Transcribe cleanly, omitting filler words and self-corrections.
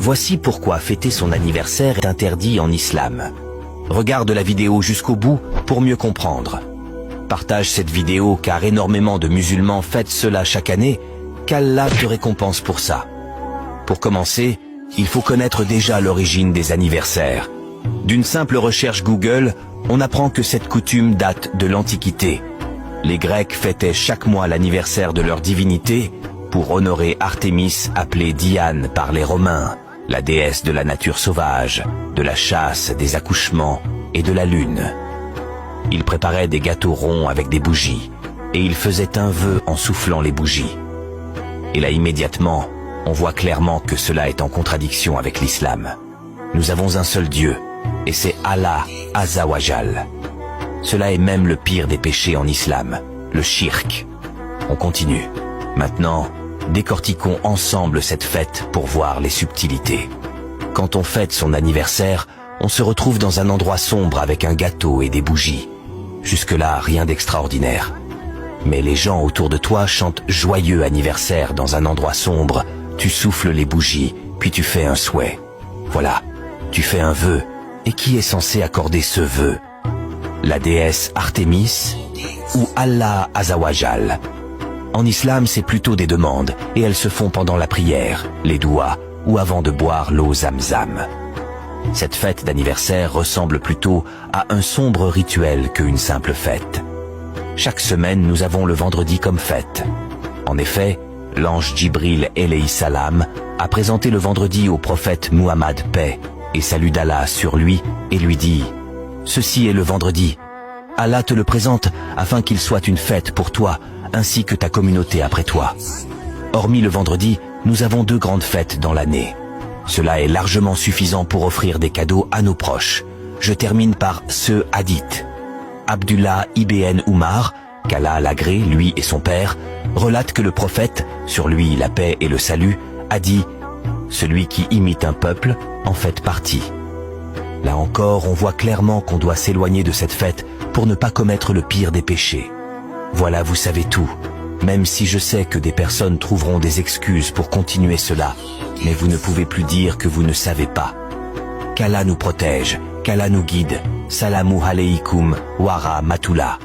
Voici pourquoi fêter son anniversaire est interdit en islam. Regarde la vidéo jusqu'au bout pour mieux comprendre. Partage cette vidéo car énormément de musulmans fêtent cela chaque année, qu'Allah te récompense pour ça. Pour commencer, il faut connaître déjà l'origine des anniversaires. D'une simple recherche Google, on apprend que cette coutume date de l'Antiquité. Les Grecs fêtaient chaque mois l'anniversaire de leur divinité pour honorer Artémis, appelée Diane par les Romains, la déesse de la nature sauvage, de la chasse, des accouchements et de la lune. Ils préparaient des gâteaux ronds avec des bougies, et ils faisaient un vœu en soufflant les bougies. Et là immédiatement, on voit clairement que cela est en contradiction avec l'islam. Nous avons un seul Dieu, et c'est Allah Azza wa Jal. Cela est même le pire des péchés en islam, le shirk. On continue. Maintenant, décortiquons ensemble cette fête pour voir les subtilités. Quand on fête son anniversaire, on se retrouve dans un endroit sombre avec un gâteau et des bougies. Jusque-là, rien d'extraordinaire. Mais les gens autour de toi chantent « Joyeux anniversaire » dans un endroit sombre. Tu souffles les bougies, puis tu fais un souhait. Voilà, tu fais un vœu. Et qui est censé accorder ce vœu? La déesse Artémis ou Allah Azza wa Jal? En islam, c'est plutôt des demandes, et elles se font pendant la prière, les douas, ou avant de boire l'eau Zamzam. Cette fête d'anniversaire ressemble plutôt à un sombre rituel qu'une simple fête. Chaque semaine, nous avons le vendredi comme fête. En effet, l'ange Djibril alayhi salam a présenté le vendredi au prophète Muhammad, paix et salut d'Allah sur lui, et lui dit « Ceci est le vendredi. Allah te le présente afin qu'il soit une fête pour toi, ainsi que ta communauté après toi. Hormis le vendredi, nous avons 2 grandes fêtes dans l'année. Cela est largement suffisant pour offrir des cadeaux à nos proches. Je termine par ce hadith. Abdullah ibn Umar, qu'Allah l'agrée, lui et son père, relate que le prophète, sur lui la paix et le salut, a dit « Celui qui imite un peuple en fait partie ». Là encore, on voit clairement qu'on doit s'éloigner de cette fête pour ne pas commettre le pire des péchés. Voilà, vous savez tout, même si je sais que des personnes trouveront des excuses pour continuer cela, mais vous ne pouvez plus dire que vous ne savez pas. Qu'Allah nous protège, qu'Allah nous guide. Salamu alaykum wa rahmatullah.